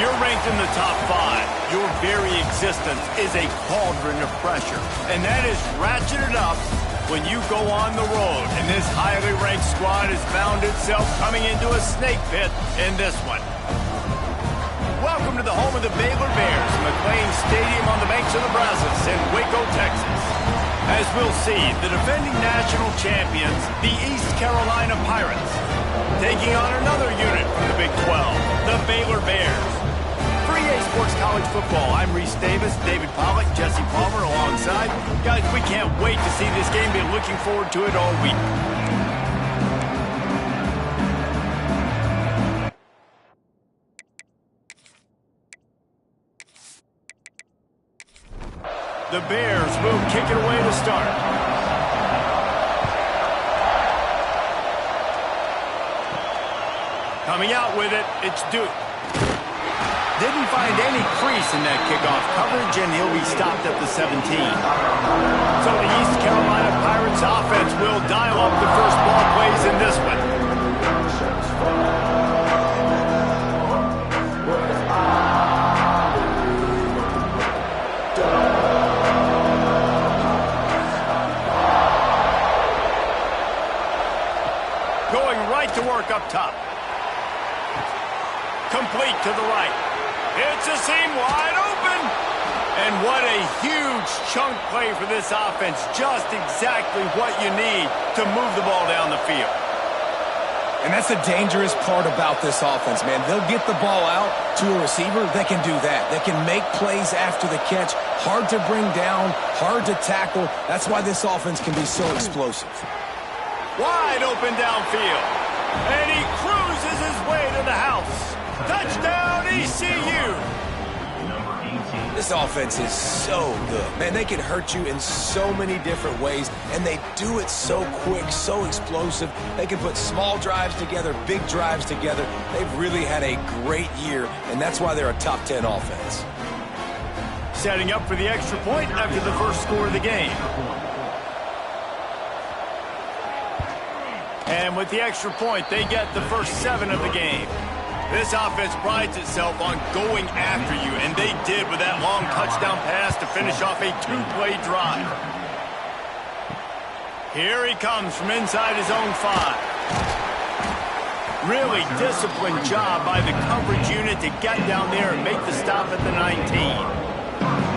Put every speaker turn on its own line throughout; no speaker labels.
you're ranked in the top 5, your very existence is a cauldron of pressure. And that is ratcheted up when you go on the road. And this highly ranked squad has found itself coming into a snake pit in this one. Welcome to the home of the Baylor Bears, McLean Stadium on the banks of the Brazos in Waco, Texas. As we'll see, the defending national champions, the East Carolina Pirates, taking on another unit from the Big 12, the Baylor Bears. For EA Sports College Football, I'm Reese Davis, David Pollack, Jesse Palmer alongside. Guys, we can't wait to see this game. Been looking forward to it all week. The Bears will kick it away to start. Coming out with it, it's Duke. Didn't find any crease in that kickoff coverage, and he'll be stopped at the 17. So the East Carolina Pirates offense will dial up the first ball plays in this one. To work up top. Complete to the right. It's a seam wide open. And what a huge chunk play for this offense. Just exactly what you need to move the ball down the field.
And that's the dangerous part about this offense, man. They'll get the ball out to a receiver. They can do that. They can make plays after the catch. Hard to bring down, hard to tackle. That's why this offense can be so explosive.
Wide open downfield. And he cruises his way to the house. Touchdown, ECU.
This offense is so good. Man, they can hurt you in so many different ways, and they do it so quick, so explosive. They can put small drives together, big drives together. They've really had a great year, and that's why they're a top 10 offense.
Setting up for the extra point after the first score of the game. And with the extra point, they get the first 7 of the game. This offense prides itself on going after you, and they did with that long touchdown pass to finish off a 2-play drive. Here he comes from inside his own 5. Really disciplined job by the coverage unit to get down there and make the stop at the 19.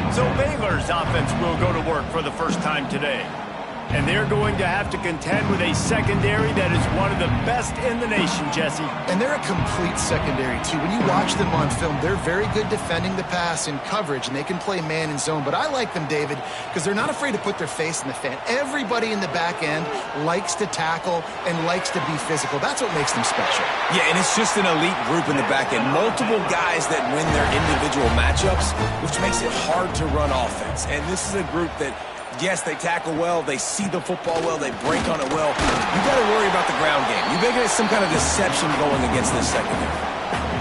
So Baylor's offense will go to work for the first time today. And they're going to have to contend with a secondary that is one of the best in the nation, Jesse.
And they're a complete secondary, too. When you watch them on film, they're very good defending the pass in coverage, and they can play man and zone. But I like them, David, because they're not afraid to put their face in the fan. Everybody in the back end likes to tackle and likes to be physical. That's what makes them special.
Yeah, and it's just an elite group in the back end. Multiple guys that win their individual matchups, which makes it hard to run offense. And this is a group that, yes, they tackle well, they see the football well, they break on it well. You got to worry about the ground game. You make it some kind of deception going against this secondary.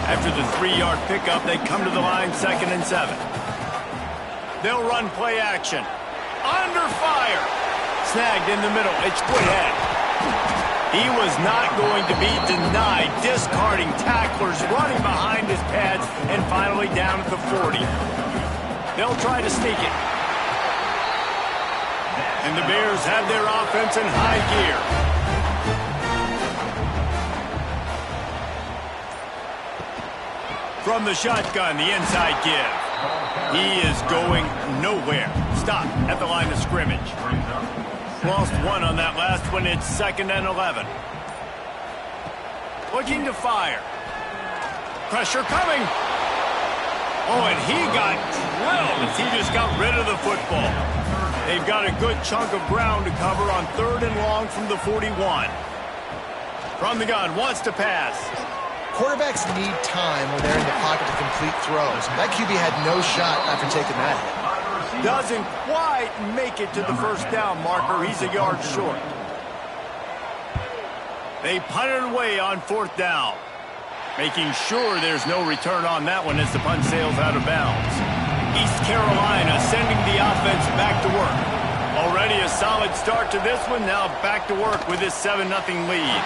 After the 3-yard pickup, they come to the line 2nd and 7. They'll run play action. Under fire. Snagged in the middle. It's Woodhead. He was not going to be denied, discarding tacklers, running behind his pads, and finally down at the 40. They'll try to sneak it. And the Bears have their offense in high gear. From the shotgun, the inside give. He is going nowhere. Stop at the line of scrimmage. Lost 1 on that last one. It's 2nd and 11. Looking to fire. Pressure coming. Oh, and he got drilled as he just got rid of the football. They've got a good chunk of ground to cover on 3rd and long from the 41. From the gun, wants to pass.
Quarterbacks need time when they're in the pocket to complete throws. That QB had no shot after taking that hit.
Doesn't quite make it to the first down marker. He's a yard short. They punt it away on 4th down. Making sure there's no return on that one as the punt sails out of bounds. East Carolina sending the offense back to work. Already a solid start to this one. Now back to work with his 7-0 lead.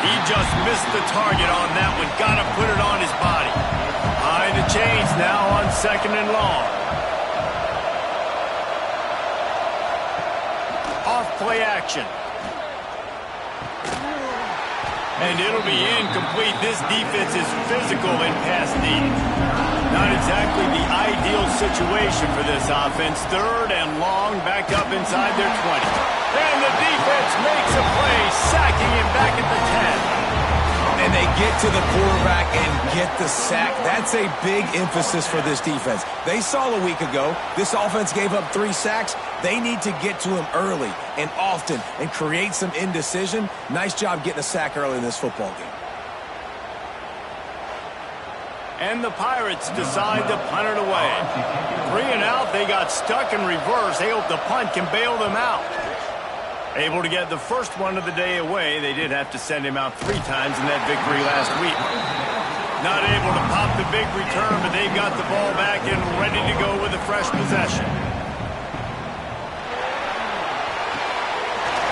He just missed the target on that one. Got to put it on his body. Behind trying to change now on 2nd and long. Off play action. And it'll be incomplete. This defense is physical in pass need. Not exactly the ideal situation for this offense. 3rd and long, back up inside their 20. And the defense makes a play, sacking him back at the 10.
And they get to the quarterback and get the sack. That's a big emphasis for this defense. They saw a week ago, this offense gave up 3 sacks. They need to get to him early and often and create some indecision. Nice job getting a sack early in this football game.
And the Pirates decide to punt it away. 3 and out, they got stuck in reverse. They hope the punt can bail them out. Able to get the first one of the day away. They did have to send him out 3 times in that victory last week. Not able to pop the big return, but they've got the ball back and ready to go with a fresh possession.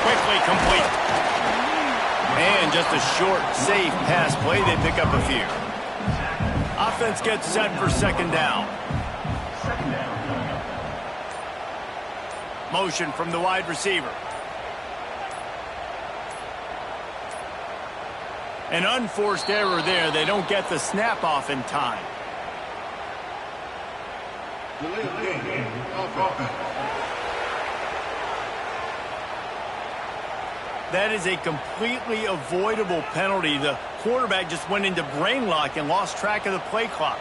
Quickly complete. And just a short, safe pass play. They pick up a few. Offense gets set for 2nd down. Motion from the wide receiver. An unforced error there. They don't get the snap off in time. That is a completely avoidable penalty. The quarterback just went into brain lock and lost track of the play clock.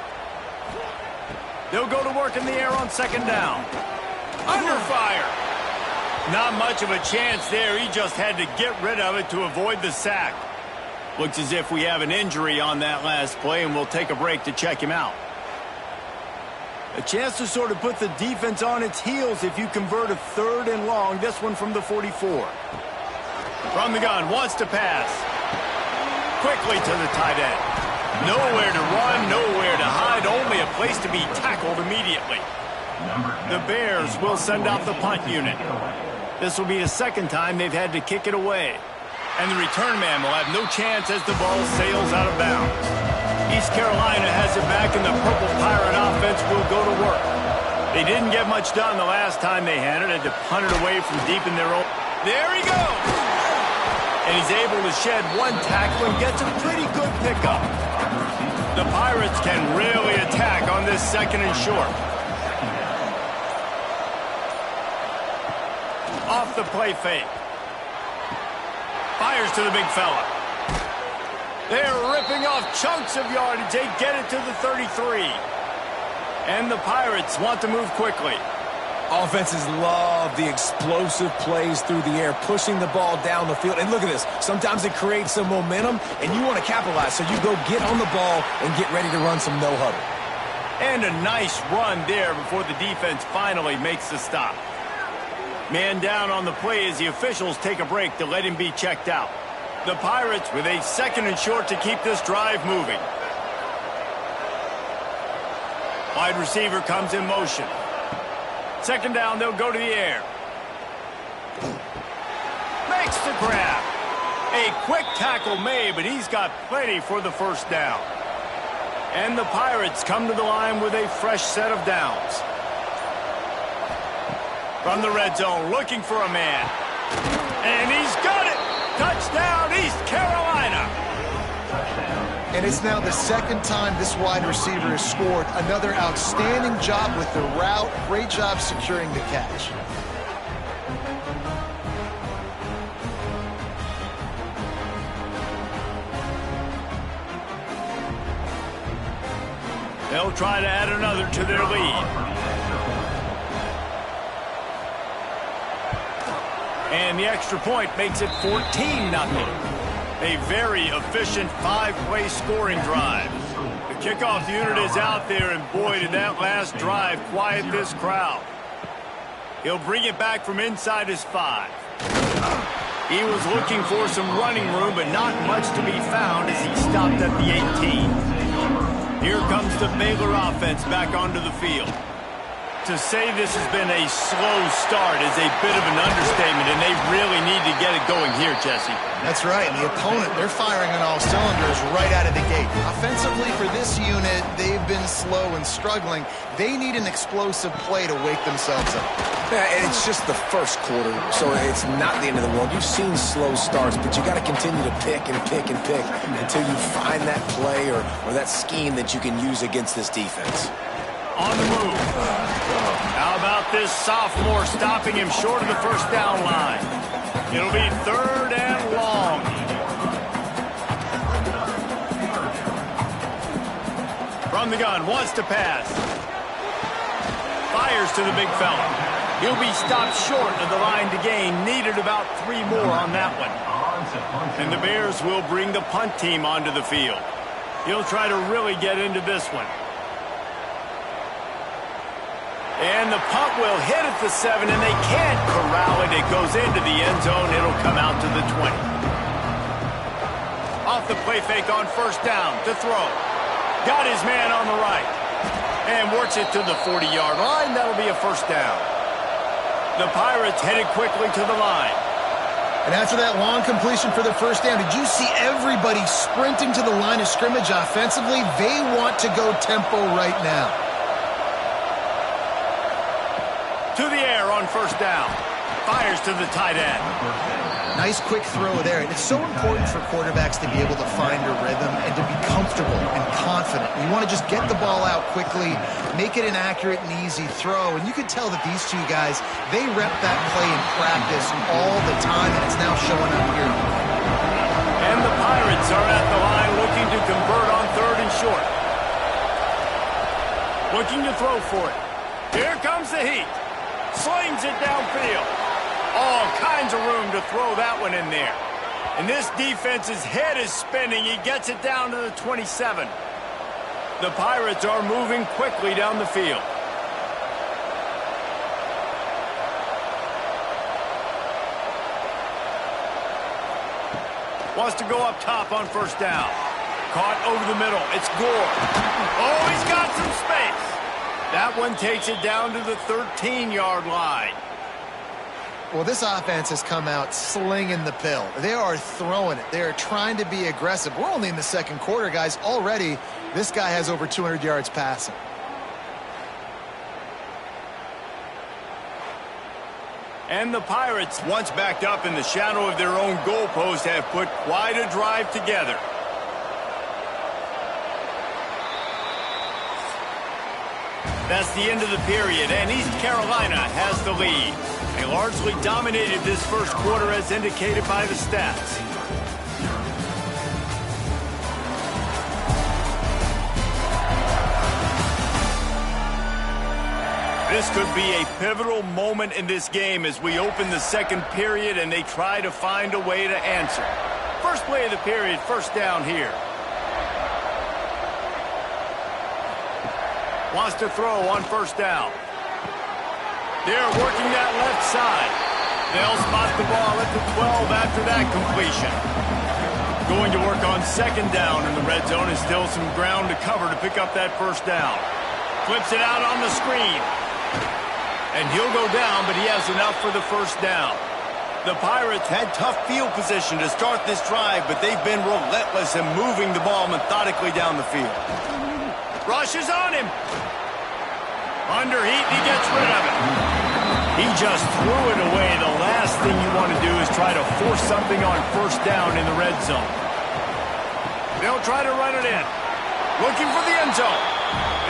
They'll go to work in the air on 2nd down. Under fire. Not much of a chance there. He just had to get rid of it to avoid the sack. Looks as if we have an injury on that last play, and we'll take a break to check him out. A chance to sort of put the defense on its heels if you convert a 3rd and long. This one from the 44. From the gun, wants to pass. Quickly to the tight end. Nowhere to run, nowhere to hide, only a place to be tackled immediately. The Bears will send out the punt unit. This will be the 2nd time they've had to kick it away. And the return man will have no chance as the ball sails out of bounds. East Carolina has it back, and the Purple Pirate offense will go to work. They didn't get much done the last time they had it. Had to punt it away from deep in their own. There he goes! And he's able to shed 1 tackle and gets a pretty good pickup. The Pirates can really attack on this 2nd and short. Off the play fake. Fires to the big fella. They're ripping off chunks of yardage. They get it to the 33. And the Pirates want to move quickly.
Offenses love the explosive plays through the air, pushing the ball down the field. And look at this. Sometimes it creates some momentum, and you want to capitalize. So you go get on the ball and get ready to run some no-huddle.
And a nice run there before the defense finally makes the stop. Man down on the play as the officials take a break to let him be checked out. The Pirates with a 2nd and short to keep this drive moving. Wide receiver comes in motion. 2nd down, they'll go to the air. Makes the grab. A quick tackle made, but he's got plenty for the 1st down. And the Pirates come to the line with a fresh set of downs. From the red zone, looking for a man. And he's got it! Touchdown, East Carolina!
And it's now the 2nd time this wide receiver has scored. Another outstanding job with the route. Great job securing the catch.
They'll try to add another to their lead. And the extra point makes it 14-0. A very efficient 5-play scoring drive. The kickoff unit is out there, and boy, did that last drive quiet this crowd. He'll bring it back from inside his 5. He was looking for some running room, but not much to be found as he stopped at the 18. Here comes the Baylor offense back onto the field. To say this has been a slow start is a bit of an understatement, and they really need to get it going here, Jesse.
That's right. And the opponent, they're firing on all cylinders right out of the gate. Offensively, for this unit, they've been slow and struggling. They need an explosive play to wake themselves up.
Yeah, and it's just the first quarter, so it's not the end of the world. You've seen slow starts, but you got to continue to pick and pick and pick until you find that play or that scheme that you can use against this defense.
On the move. How about this sophomore stopping him short of the first down line? It'll be 3rd and long. From the gun, wants to pass. Fires to the big fella. He'll be stopped short of the line to gain. Needed about 3 more on that one. And the Bears will bring the punt team onto the field. He'll try to really get into this one. And the punt will hit at the 7, and they can't corral it. It goes into the end zone. It'll come out to the 20. Off the play fake on first down to throw. Got his man on the right. And works it to the 40-yard line. That'll be a first down. The Pirates headed quickly to the line.
And after that long completion for the first down, did you see everybody sprinting to the line of scrimmage offensively? They want to go tempo right now.
To the air on first down. Fires to the tight end.
Nice quick throw there. And it's so important for quarterbacks to be able to find a rhythm and to be comfortable and confident. You want to just get the ball out quickly, make it an accurate and easy throw. And you can tell that these two guys, they rep that play in practice all the time, and it's now showing up here.
And the Pirates are at the line looking to convert on 3rd and short. Looking to throw for it. Here comes the heat. Slings it downfield. All kinds of room to throw that one in there. And this defense's head is spinning. He gets it down to the 27. The Pirates are moving quickly down the field. Wants to go up top on first down. Caught over the middle. It's Gore. Oh, he's got some space. That one takes it down to the 13-yard line.
Well, this offense has come out slinging the pill. They are throwing it. They are trying to be aggressive. We're only in the second quarter, guys. Already, this guy has over 200 yards passing.
And the Pirates, once backed up in the shadow of their own goalpost, have put quite a drive together. That's the end of the period, and East Carolina has the lead. They largely dominated this first quarter as indicated by the stats. This could be a pivotal moment in this game as we open the second period and they try to find a way to answer. First play of the period, first down here. Wants to throw on first down. They're working that left side. They'll spot the ball at the 12 after that completion. Going to work on second down in the red zone is still some ground to cover to pick up that first down. Flips it out on the screen. And he'll go down, but he has enough for the first down. The Pirates had tough field position to start this drive, but they've been relentless in moving the ball methodically down the field. Rushes on him. Under heat, he gets rid of it. He just threw it away. The last thing you want to do is try to force something on first down in the red zone. They'll try to run it in. Looking for the end zone.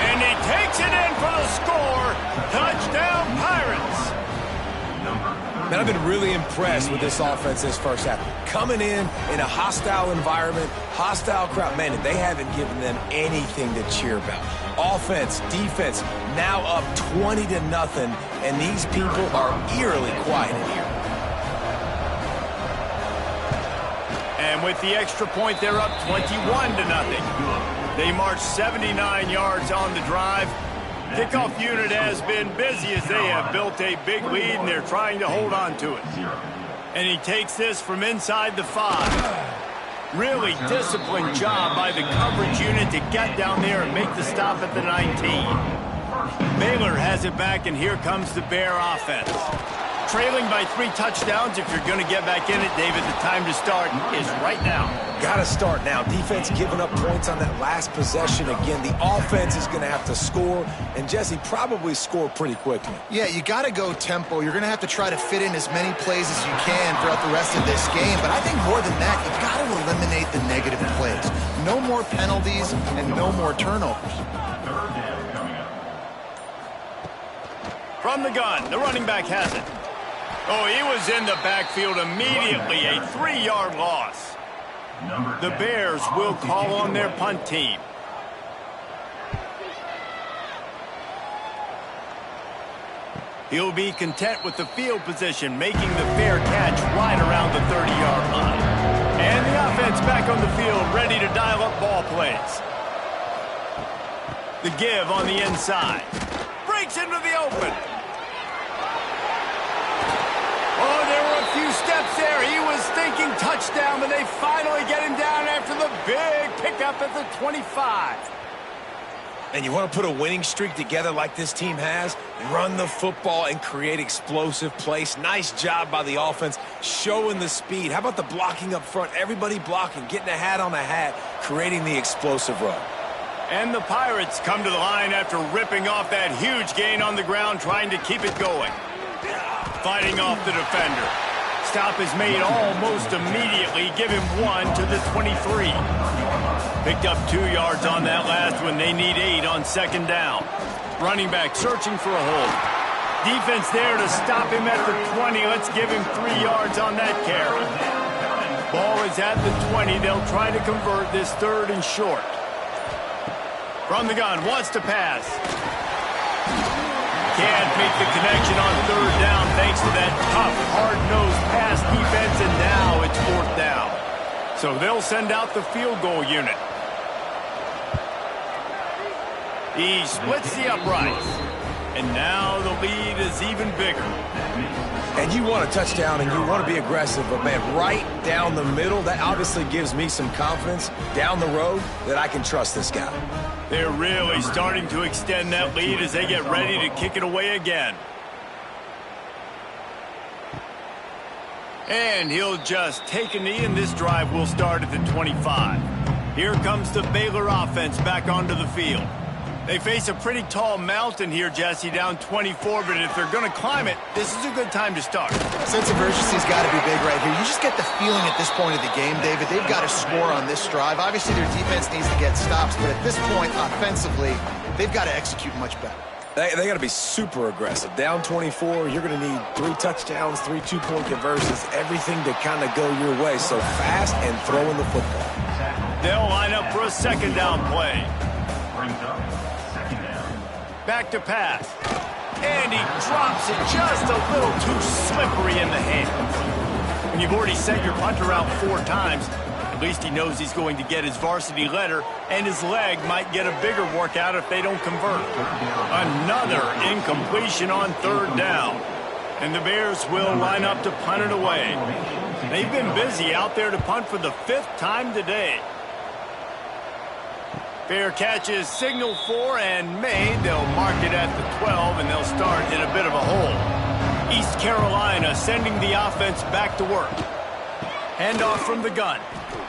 And he takes it in for the score. Touchdown, Pirates.
Man, I've been really impressed with this offense this first half. Coming in a hostile environment, hostile crowd. Man, they haven't given them anything to cheer about. Offense, defense, now up 20-0, and these people are eerily quiet in here.
And with the extra point, they're up 21-0. They march 79 yards on the drive. Kickoff unit has been busy as they have built a big lead, and they're trying to hold on to it. And he takes this from inside the 5. Really disciplined job by the coverage unit to get down there and make the stop at the 19. Baylor has it back, and here comes the Bear offense. trailing by 3 touchdowns. If you're going to get back in it, David, the time to start is right now.
Got to start now. Defense giving up points on that last possession. Again, the offense is going to have to score, and Jesse probably score pretty quickly.
Yeah, you got to go tempo. You're going to have to try to fit in as many plays as you can throughout the rest of this game. But I think more than that, you've got to eliminate the negative plays. No more penalties and no more turnovers.
From the gun, the running back has it. Oh, he was in the backfield immediately, a 3-yard loss. The Bears will call on their punt team. He'll be content with the field position, making the fair catch right around the 30-yard line. And the offense back on the field, ready to dial up ball plays. The give on the inside. Breaks into the open. Oh, there were a few steps there. He was thinking touchdown, but they finally get him down after the big pickup at the 25.
And you want to put a winning streak together like this team has? Run the football and create explosive plays. Nice job by the offense, showing the speed. How about the blocking up front? Everybody blocking, getting a hat on a hat, creating the explosive run.
And the Pirates come to the line after ripping off that huge gain on the ground, trying to keep it going. Fighting off the defender. Stop is made almost immediately. Give him 1 to the 23. Picked up 2 yards on that last one. They need 8 on second down. Running back searching for a hole. Defense there to stop him at the 20. Let's give him 3 yards on that carry. Ball is at the 20. They'll try to convert this 3rd and short. From the gun, wants to pass. Can't make the connection on 3rd down thanks to that tough, hard-nosed pass defense, and now it's 4th down. So they'll send out the field goal unit. He splits the uprights. And now the lead is even bigger.
And you want a touchdown and you want to be aggressive, but man, right down the middle, that obviously gives me some confidence down the road that I can trust this guy.
They're really starting to extend that lead as they get ready to kick it away again. And he'll just take a knee, and this drive will start at the 25. Here comes the Baylor offense back onto the field. They face a pretty tall mountain here, Jesse, down 24, but if they're going to climb it, this is a good time to start.
Sense of urgency's got to be big right here. You just get the feeling at this point of the game, David, they've got to score on this drive. Obviously, their defense needs to get stops, but at this point, offensively, they've got to execute much better.
They got to be super aggressive. Down 24, you're going to need 3 touchdowns, 3 two-point conversions, everything to kind of go your way. So fast and throwing the football.
They'll line up for a second down play. Back to pass. And he drops it just a little too slippery in the hands. When you've already sent your punter out 4 times, at least he knows he's going to get his varsity letter, and his leg might get a bigger workout if they don't convert. Another incompletion on 3rd down. And the Bears will line up to punt it away. They've been busy out there to punt for the 5th time today. Fair catch is signaled for and made. They'll mark it at the 12, and they'll start in a bit of a hole. East Carolina sending the offense back to work. Handoff from the gun.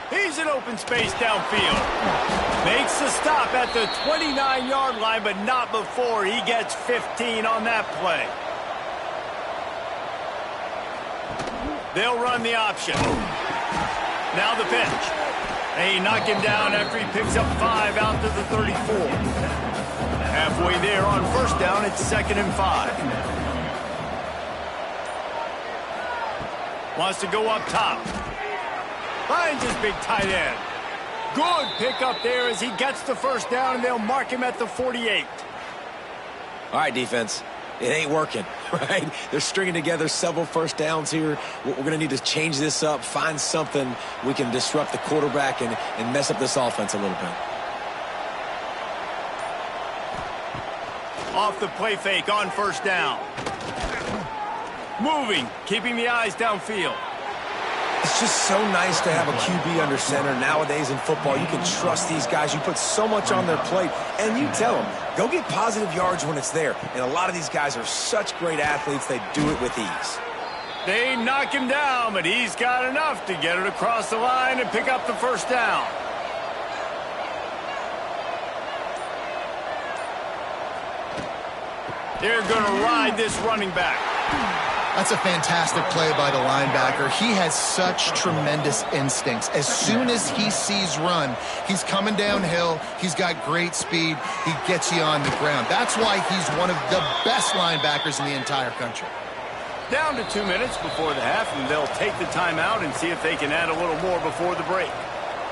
He's in open space downfield. Makes the stop at the 29-yard line, but not before he gets 15 on that play. They'll run the option. Now the pitch. They knock him down after he picks up 5 out to the 34. Halfway there on 1st down, it's 2nd and 5. Wants to go up top. Finds his big tight end. Good pickup there as he gets the 1st down, and they'll mark him at the 48.
All right, defense. It ain't working, right? They're stringing together several 1st downs here. We're going to need to change this up, find something we can disrupt the quarterback and mess up this offense a little bit.
Off the play fake on 1st down. Moving, keeping the eyes downfield.
It's just so nice to have a QB under center nowadays in football. You can trust these guys. You put so much on their plate, and you tell them, go get positive yards when it's there. And a lot of these guys are such great athletes, they do it with ease.
They knock him down, but he's got enough to get it across the line and pick up the first down. They're going to ride this running back.
That's a fantastic play by the linebacker. He has such tremendous instincts. As soon as he sees run, he's coming downhill. He's got great speed. He gets you on the ground. That's why he's one of the best linebackers in the entire country.
Down to 2 minutes before the half, and they'll take the timeout and see if they can add a little more before the break.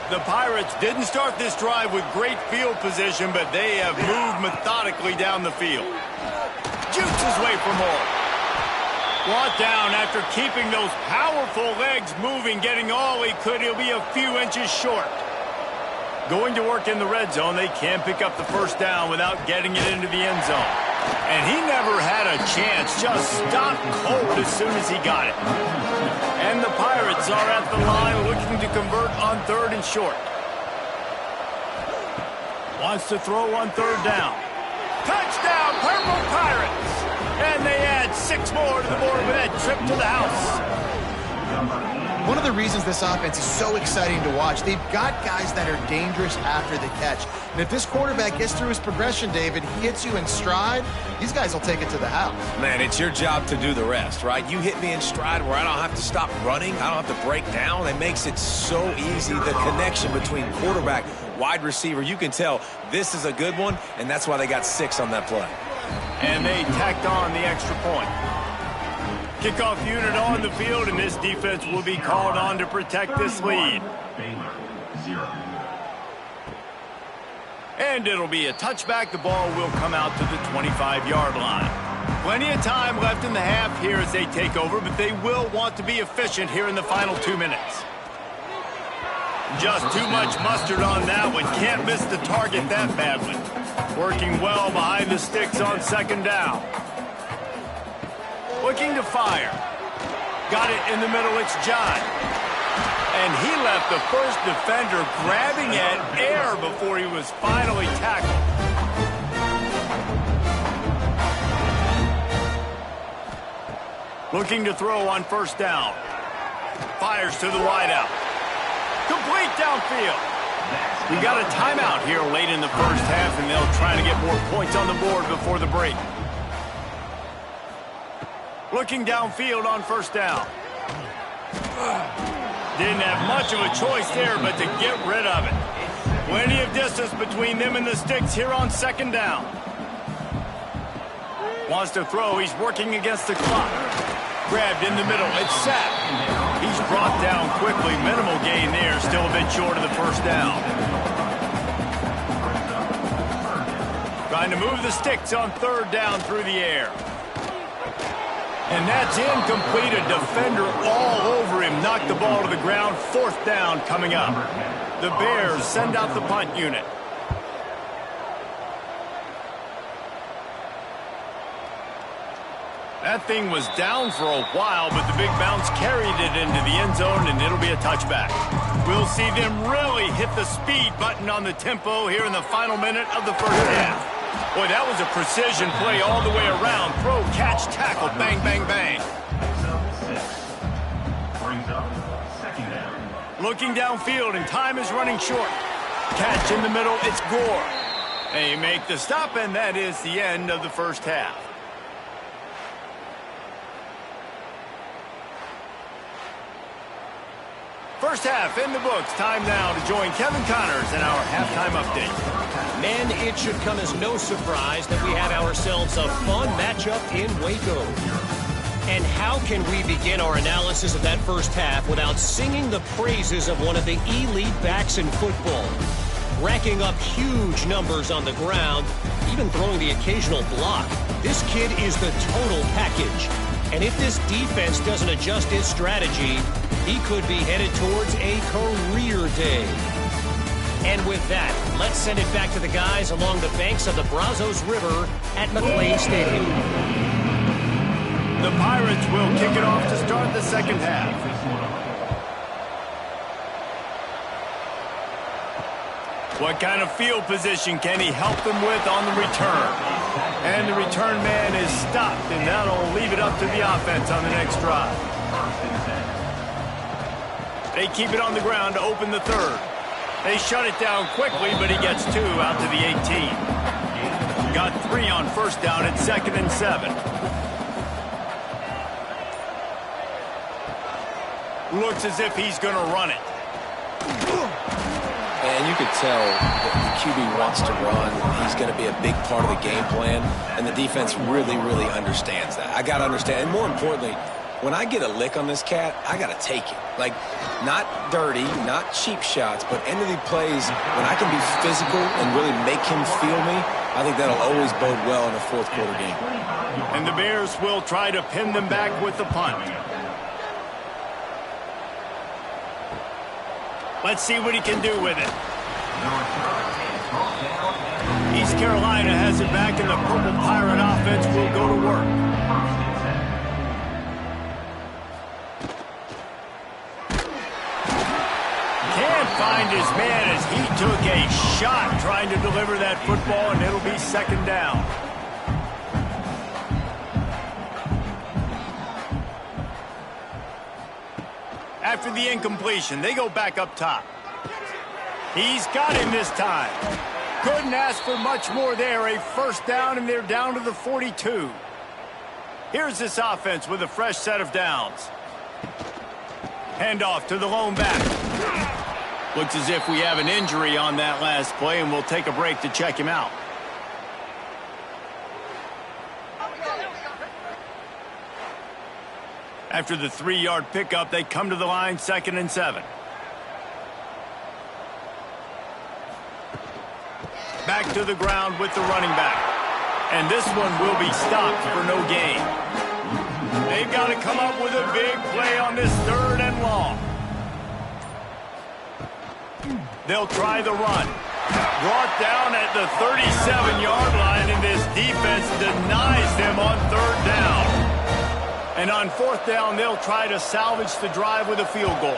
The Pirates didn't start this drive with great field position, but they have moved methodically down the field. Jukes his way for more. Brought down after keeping those powerful legs moving, getting all he could. He'll be a few inches short. Going to work in the red zone, they can pick up the first down without getting it into the end zone. And he never had a chance, just stopped cold as soon as he got it. And the Pirates are at the line looking to convert on 3rd and short. Wants to throw on 3rd down. Touchdown, Purple Pirates! And they add 6 more to the board with that trip to the house.
One of the reasons this offense is so exciting to watch, they've got guys that are dangerous after the catch. And if this quarterback gets through his progression, David, he hits you in stride, these guys will take it to the house.
Man, it's your job to do the rest, right? You hit me in stride where I don't have to stop running. I don't have to break down. It makes it so easy. The connection between quarterback, wide receiver, you can tell this is a good one, and that's why they got 6 on that play.
And they tacked on the extra point. Kickoff unit on the field, and this defense will be called on to protect this lead.
Baylor, 0.
And it'll be a touchback. The ball will come out to the 25-yard line. Plenty of time left in the half here as they take over, but they will want to be efficient here in the final 2 minutes. Just too much mustard on that one. Can't miss the target that badly. Working well behind the sticks on 2nd down. Looking to fire. Got it in the middle. It's John. And he left the first defender grabbing at air before he was finally tackled. Looking to throw on 1st down. Fires to the wideout. Complete downfield. We got a timeout here late in the first half, and they'll try to get more points on the board before the break. Looking downfield on 1st down. Didn't have much of a choice there, but to get rid of it. Plenty of distance between them and the sticks here on 2nd down. Wants to throw. He's working against the clock. Grabbed in the middle. It's sacked. He's brought down quickly. Minimal gain there. Still a bit short of the 1st down. Trying to move the sticks on 3rd down through the air. And that's incomplete. A defender all over him. Knocked the ball to the ground. 4th down coming up. The Bears send out the punt unit. That thing was down for a while, but the big bounce carried it into the end zone, and it'll be a touchback. We'll see them really hit the speed button on the tempo here in the final minute of the first half. Boy, that was a precision play all the way around. Throw, catch, tackle, bang, bang, bang.
Brings up 2nd down.
Looking downfield, and time is running short. Catch in the middle, it's Gore. They make the stop, and that is the end of the first half. First half in the books. Time now to join Kevin Connors in our halftime update.
Man, it should come as no surprise that we have ourselves a fun matchup in Waco. And how can we begin our analysis of that first half without singing the praises of one of the elite backs in football? Racking up huge numbers on the ground, even throwing the occasional block. This kid is the total package. And if this defense doesn't adjust its strategy, he could be headed towards a career day. And with that, let's send it back to the guys along the banks of the Brazos River at McLean Stadium.
The Pirates will kick it off to start the second half. What kind of field position can he help them with on the return? And the return man is stopped, and that'll leave it up to the offense on the next drive. They keep it on the ground to open the third. They shut it down quickly, but he gets 2 out to the 18. Got 3 on first down at 2nd and 7. Looks as if he's going to run it.
And you could tell that the QB wants to run. He's going to be a big part of the game plan, and the defense really, really understands that. I got to understand, and more importantly, when I get a lick on this cat, I got to take it. Like, not dirty, not cheap shots, but end of the plays, when I can be physical and really make him feel me, I think that'll always bode well in a fourth quarter game.
And the Bears will try to pin them back with the punt. Let's see what he can do with it. East Carolina has it back, and the Purple Pirate offense will go to work. Can't find his man as he took a shot trying to deliver that football, and it'll be 2nd down. After the incompletion, they go back up top. He's got him this time. Couldn't ask for much more there. A 1st down, and they're down to the 42. Here's this offense with a fresh set of downs. Handoff to the lone back. Looks as if we have an injury on that last play, and we'll take a break to check him out. After the 3-yard pickup, they come to the line, 2nd and 7. Back to the ground with the running back. And this one will be stopped for no gain. They've got to come up with a big play on this 3rd and long. They'll try the run. Brought down at the 37-yard line, and this defense denies them on 3rd down. And on 4th down, they'll try to salvage the drive with a field goal.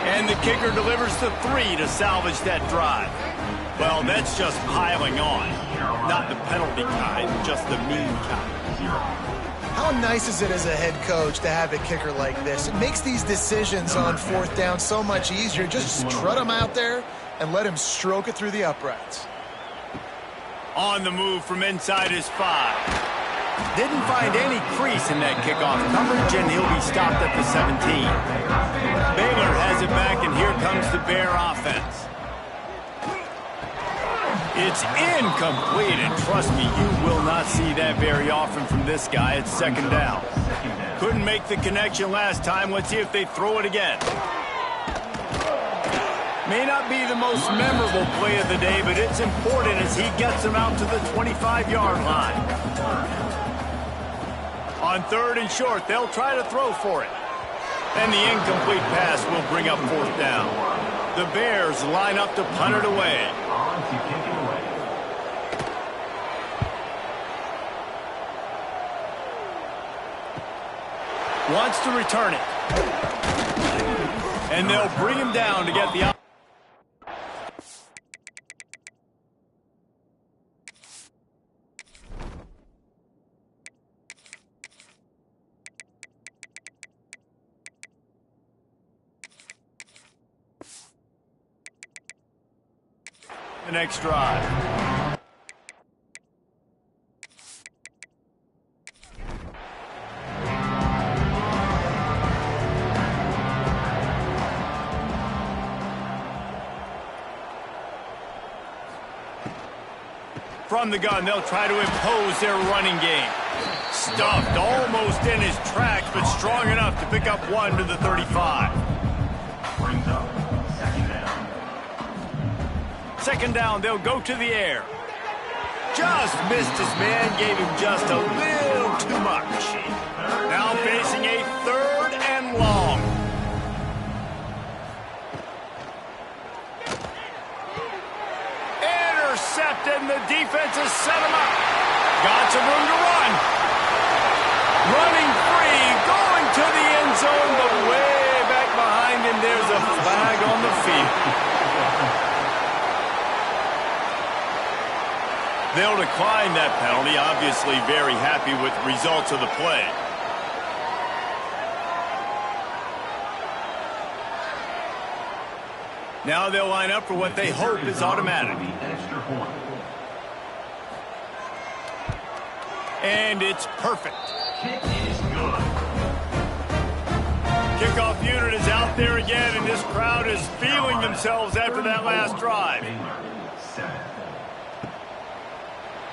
And the kicker delivers the 3 to salvage that drive. Well, that's just piling on. Not the penalty kind, just the mean kind.
How nice is it as a head coach to have a kicker like this? It makes these decisions on 4th down so much easier. Just strut him out there and let him stroke it through the uprights.
On the move from inside his 5. Didn't find any crease in that kickoff coverage, and he'll be stopped at the 17. Baylor has it back, and here comes the Bear offense. It's incomplete, and trust me, you will not see that very often from this guy. It's 2nd down. Couldn't make the connection last time. Let's see if they throw it again. May not be the most memorable play of the day, but it's important as he gets them out to the 25-yard line. On 3rd and short, they'll try to throw for it. And the incomplete pass will bring up 4th down. The Bears line up to punt it away. Wants to return it. And they'll bring him down to get the... the next drive. From the gun, they'll try to impose their running game. Stuffed almost in his tracks, but strong enough to pick up 1 to the 35.
Brings up 2nd down.
2nd down, they'll go to the air. Just missed his man, gave him just a little too much. Now facing a 3rd and long. Intercepted, and the defense has set him up. Got some room to run. Running free, going to the end zone, but way back behind him, there's a flag on the field. They'll decline that penalty, obviously very happy with the results of the play. Now they'll line up for what they hope is automatic. And it's perfect.
Kick is good.
Kickoff unit is out there again, and this crowd is feeling themselves after that last drive.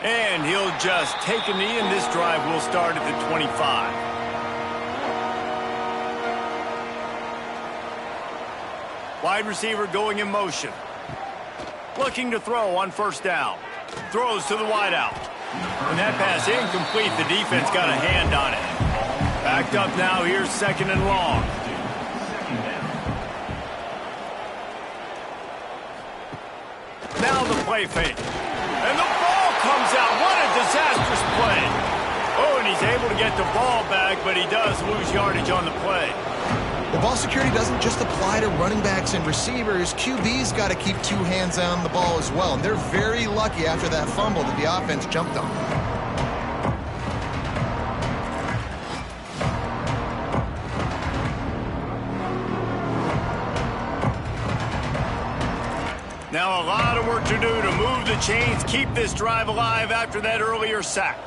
And he'll just take a knee, and this drive will start at the 25. Wide receiver going in motion. Looking to throw on first down. Throws to the wideout. When that pass incomplete, the defense got a hand on it. Backed up now, here's second and long. Now the play fake. And the ball comes out. What a disastrous play. Oh, and he's able to get the ball back, but he does lose yardage on the play.
The ball security doesn't just apply to running backs and receivers. QB's got to keep two hands on the ball as well. And they're very lucky after that fumble that the offense jumped on.
Now a lot of work to do to move the chains, keep this drive alive after that earlier sack.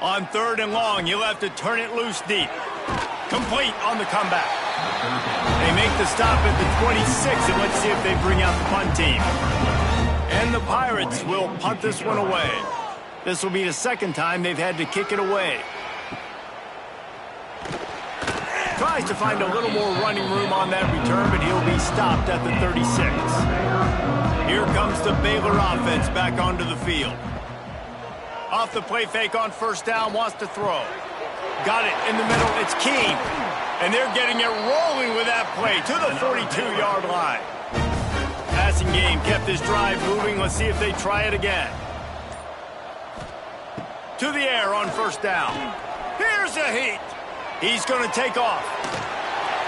On third and long, you'll have to turn it loose deep. Complete on the comeback. They make the stop at the 26, and let's see if they bring out the punt team. And the Pirates will punt this one away. This will be the second time they've had to kick it away. Tries to find a little more running room on that return, but he'll be stopped at the 36. Here comes the Baylor offense back onto the field. Off the play fake on first down, wants to throw. Got it in the middle, it's Keene. And they're getting it rolling with that play to the 42-yard line. Passing game kept this drive moving. Let's see if they try it again. To the air on first down. Here's a heat. He's going to take off.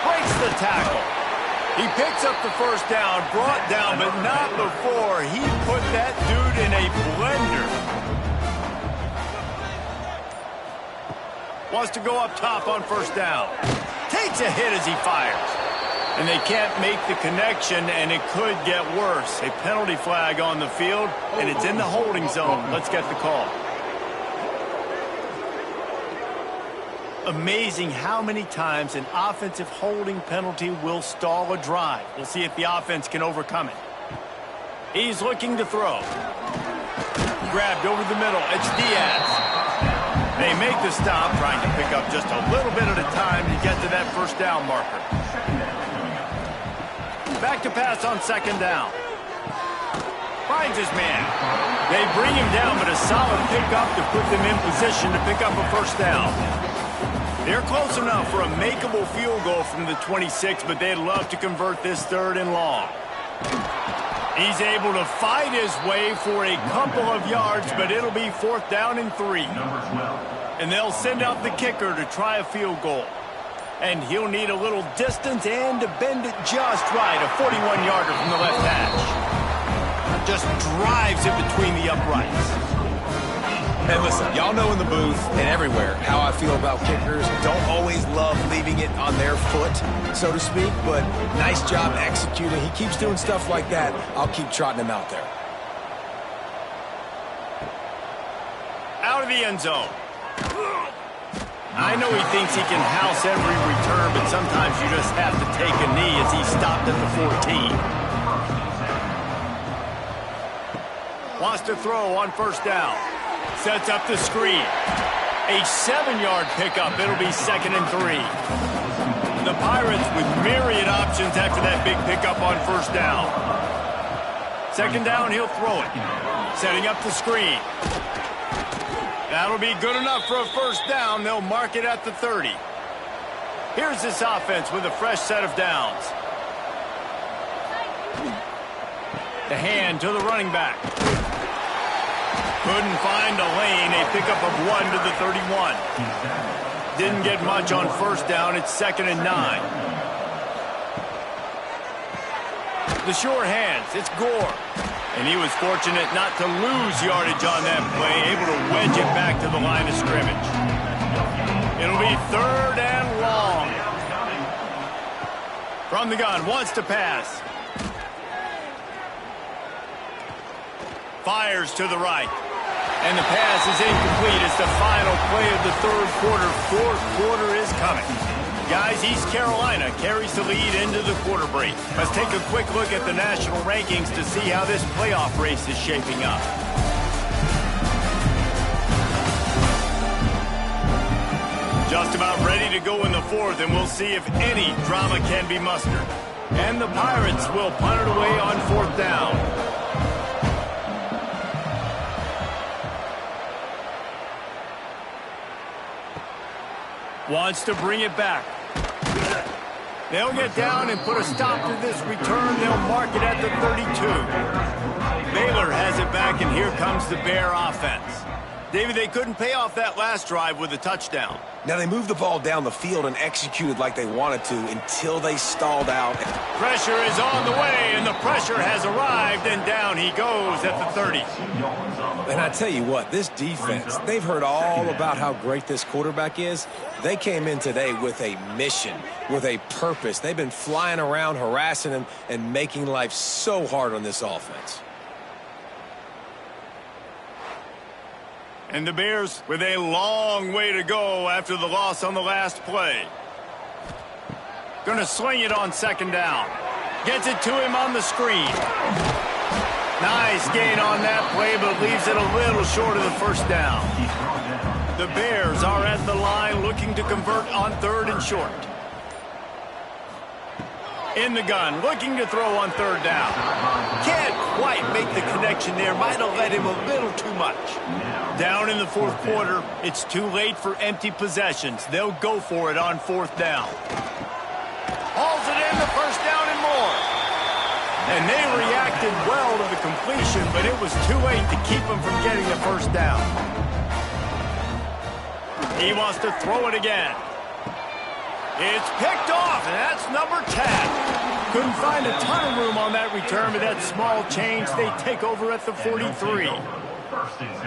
Breaks the tackle. He picks up the first down, brought down, but not before he put that dude in a blender. Wants to go up top on first down. Takes a hit as he fires. And they can't make the connection, and it could get worse. A penalty flag on the field, and it's in the holding zone. Let's get the call. Amazing how many times an offensive holding penalty will stall a drive. We'll see if the offense can overcome it. He's looking to throw. Grabbed over the middle. It's Diaz. They make the stop, trying to pick up just a little bit at a time to get to that first down marker. Back to pass on second down. Finds his man. They bring him down, but a solid pickup to put them in position to pick up a first down. They're close enough for a makeable field goal from the 26, but they'd love to convert this third and long. He's able to fight his way for a couple of yards, but it'll be fourth down and 3. And they'll send out the kicker to try a field goal. And he'll need a little distance and to bend it just right. A 41-yarder from the left hash. Just drives it between the uprights.
And listen, y'all know in the booth and everywhere how I feel about kickers. Don't always love leaving it on their foot, so to speak, but nice job executing. He keeps doing stuff like that. I'll keep trotting him out there.
Out of the end zone. I know he thinks he can house every return, but sometimes you just have to take a knee as he stopped at the 14. Wants to throw on first down. Sets up the screen. A 7-yard pickup. It'll be second and 3. The Pirates with myriad options after that big pickup on first down. Second down, he'll throw it. Setting up the screen. That'll be good enough for a first down. They'll mark it at the 30. Here's this offense with a fresh set of downs. The hand to the running back. Couldn't find a lane. A pickup of 1 to the 31. Didn't get much on first down. It's second and 9. The sure hands. It's Gore. And he was fortunate not to lose yardage on that play. Able to wedge it back to the line of scrimmage. It'll be third and long. From the gun, wants to pass. Fires to the right. And the pass is incomplete. It's the final play of the third quarter. Fourth quarter is coming. Guys, East Carolina carries the lead into the quarter break. Let's take a quick look at the national rankings to see how this playoff race is shaping up. Just about ready to go in the fourth, and we'll see if any drama can be mustered. And the Pirates will punt it away on fourth down. Wants to bring it back. They'll get down and put a stop to this return. They'll mark it at the 32. Baylor has it back, and here comes the Bear offense. David, they couldn't pay off that last drive with a touchdown.
Now, they moved the ball down the field and executed like they wanted to until they stalled out.
Pressure is on the way, and the pressure has arrived, and down he goes at the 30.
And I tell you what, this defense, they've heard all about how great this quarterback is. They came in today with a mission, with a purpose. They've been flying around, harassing him, and making life so hard on this offense.
And the Bears with a long way to go after the loss on the last play. Going to sling it on second down. Gets it to him on the screen. Nice gain on that play, but leaves it a little short of the first down. The Bears are at the line looking to convert on third and short. In the gun, looking to throw on third down. Can't quite make the connection there. Might have let him a little too much. Down in the fourth quarter, it's too late for empty possessions. They'll go for it on fourth down. Hauls it in, the first down and more. And they reacted well to the completion, but it was too late to keep them from getting the first down. He wants to throw it again. It's picked off, and that's number 10. Couldn't find a ton of room on that return, but that small change, they take over at the 43.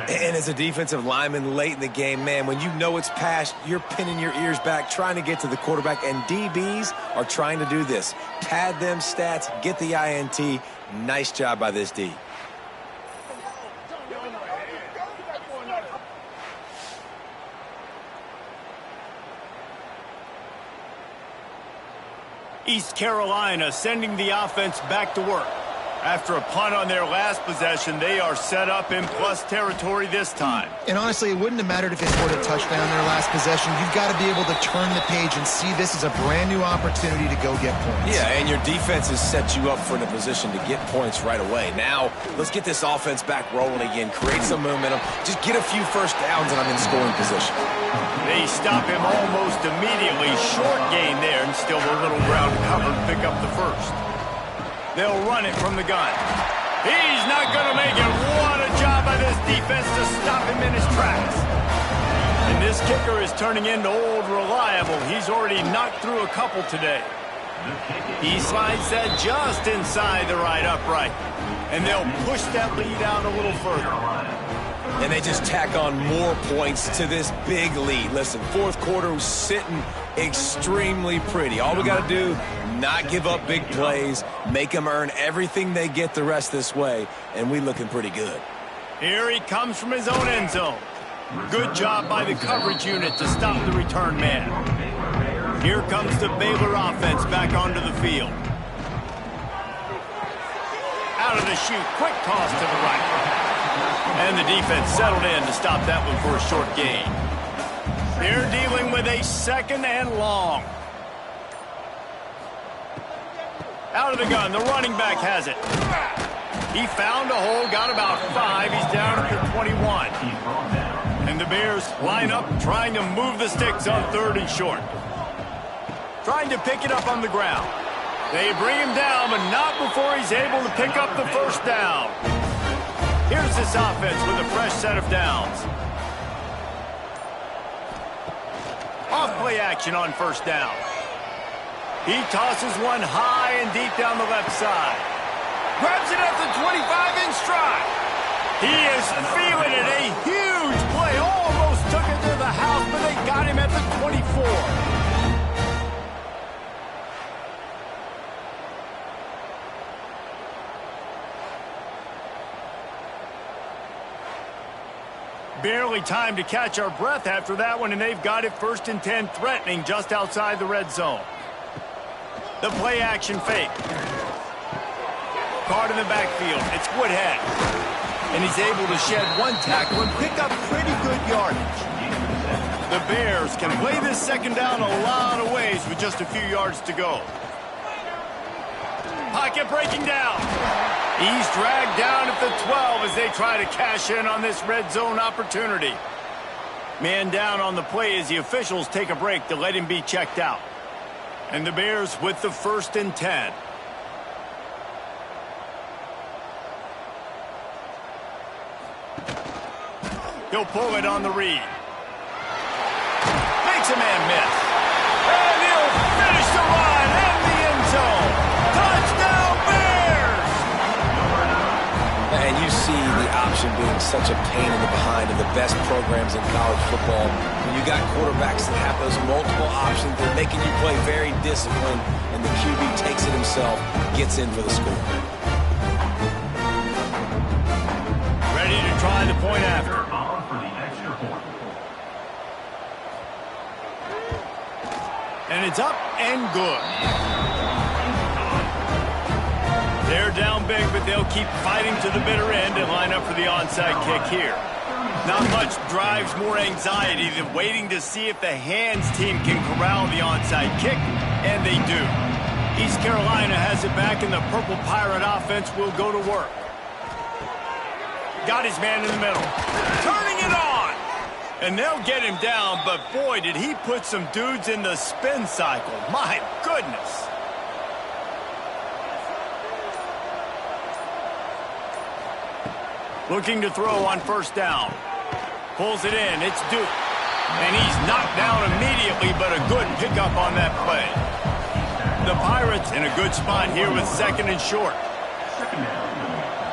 And as a defensive lineman late in the game, man, when you know it's past, you're pinning your ears back, trying to get to the quarterback, and DBs are trying to do this. Pad them stats, get the INT. Nice job by this D.
East Carolina sending the offense back to work. After a punt on their last possession, they are set up in plus territory this time.
And honestly, it wouldn't have mattered if they scored a touchdown their last possession. You've got to be able to turn the page and see this as a brand new opportunity to go get points.
Yeah, and your defense has set you up for in a position to get points right away. Now, let's get this offense back rolling again, create some momentum, just get a few first downs, and I'm in scoring position.
They stop him almost immediately. Short gain there, and still a little ground cover to pick up the first. They'll run it from the gun. He's not going to make it. What a job by this defense to stop him in his tracks. And this kicker is turning into old reliable. He's already knocked through a couple today. He slides that just inside the right upright. And they'll push that lead out a little further.
And they just tack on more points to this big lead. Listen, fourth quarter was sitting extremely pretty. All we got to do, not give up big plays, make them earn everything they get the rest this way, and we looking pretty good.
Here he comes from his own end zone. Good job by the coverage unit to stop the return man. Here comes the Baylor offense back onto the field. Out of the chute, quick toss to the right. And the defense settled in to stop that one for a short gain. They're dealing with a second and long. Out of the gun, the running back has it. He found a hole, got about 5. He's down at the 21. And the Bears line up, trying to move the sticks on third and short. Trying to pick it up on the ground. They bring him down, but not before he's able to pick up the first down. Here's this offense with a fresh set of downs. Off-play action on first down. He tosses one high and deep down the left side. Grabs it at the 25 in stride. He is feeling it. A huge play. Almost took it to the house, but they got him at the 24. Barely time to catch our breath after that one, and they've got it 1st and 10, threatening just outside the red zone. The play action fake. Card in the backfield. It's Woodhead. And he's able to shed one tackle and pick up pretty good yardage. The Bears can play this second down a lot of ways with just a few yards to go. Pocket breaking down. He's dragged down at the 12 as they try to cash in on this red zone opportunity. Man down on the play as the officials take a break to let him be checked out. And the Bears with the 1st and 10. He'll pull it on the read. Makes a man miss. And he'll finish the run in the end zone. Touchdown Bears!
And you see the option being such a pain in the behind of the best programs in college football. When you got quarterbacks that have those multiple options, they're making you play very disciplined, and the QB takes it himself, gets in for the score.
Ready to try the point after. And it's up and good. They're down big, but they'll keep fighting to the bitter end and line up for the onside kick here. Not much drives more anxiety than waiting to see if the hands team can corral the onside kick, and they do. East Carolina has it back, and the Purple Pirate offense will go to work. Got his man in the middle. Turning it on! And they'll get him down, but boy, did he put some dudes in the spin cycle. My goodness. Looking to throw on 1st down. Pulls it in. It's Duke. And he's knocked down immediately, but a good pickup on that play. The Pirates in a good spot here with 2nd and short.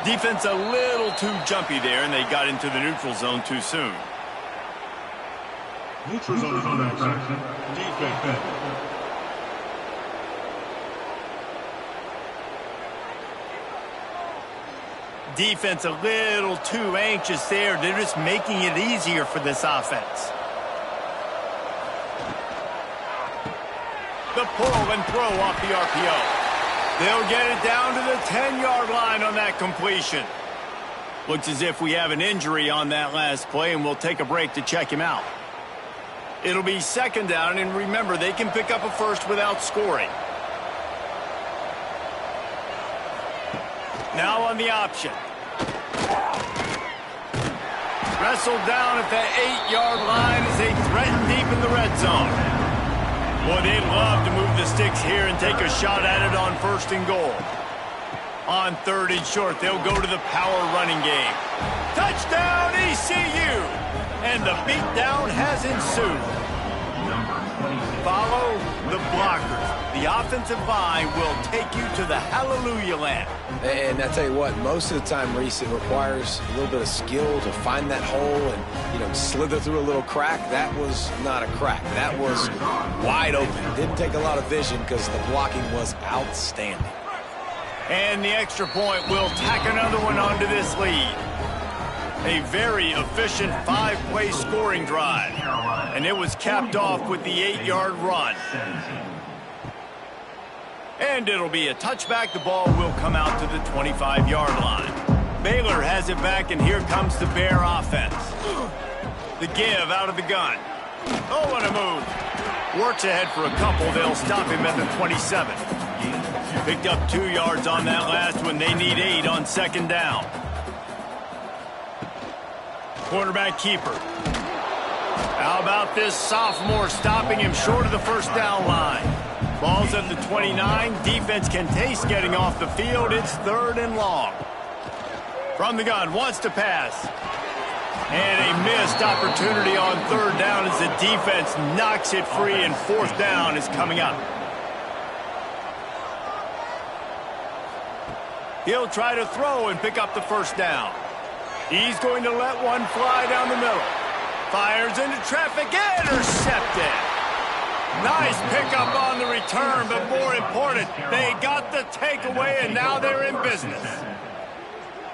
Defense a little too jumpy there, and they got into the neutral zone too soon.
Neutral zone action. Defense.
Defense a little too anxious there. They're just making it easier for this offense. The pull and throw off the RPO. They'll get it down to the 10-yard line on that completion. Looks as if we have an injury on that last play, and we'll take a break to check him out. It'll be 2nd down, and remember, they can pick up a first without scoring. Now on the option. Wrestled down at the 8-yard line as they threaten deep in the red zone. Boy, they'd love to move the sticks here and take a shot at it on 1st and goal. On 3rd and short, they'll go to the power running game. Touchdown, ECU! And the beatdown has ensued. Follow the blockers. The offensive line will take you to the hallelujah land.
And I tell you what, most of the time, Reese, it requires a little bit of skill to find that hole and, slither through a little crack. That was not a crack. That was wide open. Didn't take a lot of vision because the blocking was outstanding.
And the extra point will tack another one onto this lead. A very efficient 5-play scoring drive. And it was capped off with the 8-yard run. And it'll be a touchback. The ball will come out to the 25-yard line. Baylor has it back, and here comes the Bear offense. The give out of the gun. Oh, what a move. Works ahead for a couple. They'll stop him at the 27. Picked up 2 yards on that last one. They need 8 on 2nd down. Quarterback keeper. How about this sophomore stopping him short of the 1st down line? Ball's at the 29. Defense can taste getting off the field. It's 3rd and long. From the gun, wants to pass. And a missed opportunity on 3rd down as the defense knocks it free, and 4th down is coming up. He'll try to throw and pick up the 1st down. He's going to let one fly down the middle. Fires into traffic, intercepted. Nice pickup on the return, but more important, they got the takeaway, and now they're in business.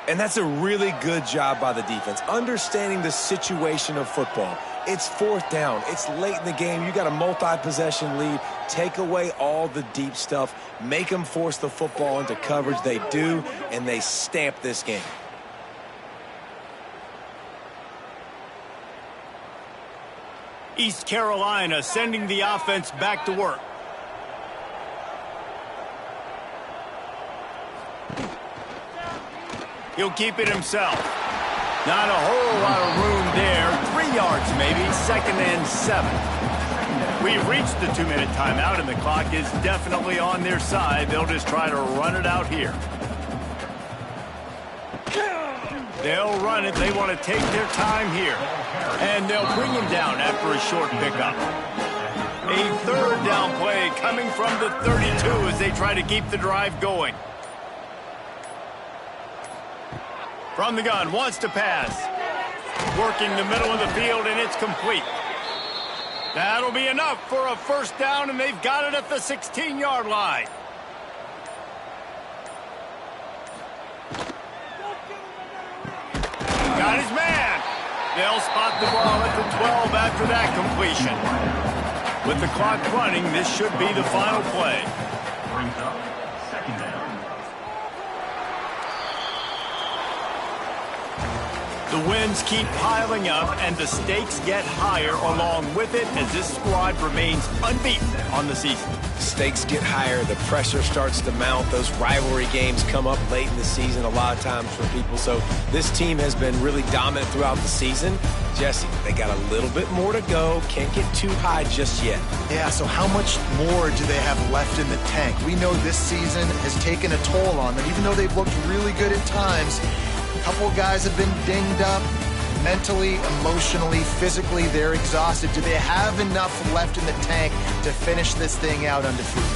And that's a really good job by the defense, understanding the situation of football. It's fourth down. It's late in the game. You got a multi-possession lead. Take away all the deep stuff. Make them force the football into coverage. They do, and they stamp this game.
East Carolina sending the offense back to work. He'll keep it himself. Not a whole lot of room there. 3 yards maybe, 2nd and 7. We've reached the 2-minute timeout, and the clock is definitely on their side. They'll just try to run it out here. They'll run it. They want to take their time here. And they'll bring him down after a short pickup. A 3rd down play coming from the 32 as they try to keep the drive going. From the gun, wants to pass. Working the middle of the field, and it's complete. That'll be enough for a 1st down, and they've got it at the 16-yard line. Got his man. They'll spot the ball at the 12 after that completion. With the clock running, this should be the final play.
Brings up 2nd down.
The wins keep piling up, and the stakes get higher along with it as this squad remains unbeaten on the season.
Stakes get higher. The pressure starts to mount. Those rivalry games come up late in the season a lot of times for people. So this team has been really dominant throughout the season. Jesse, they got a little bit more to go. Can't get too high just yet.
Yeah, so how much more do they have left in the tank? We know this season has taken a toll on them, even though they've looked really good at times. A couple of guys have been dinged up. Mentally, emotionally, physically, they're exhausted. Do they have enough left in the tank to finish this thing out undefeated?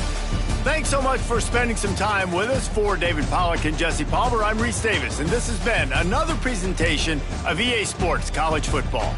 Thanks so much for spending some time with us. For David Pollack and Jesse Palmer, I'm Reese Davis, and this has been another presentation of EA Sports College Football.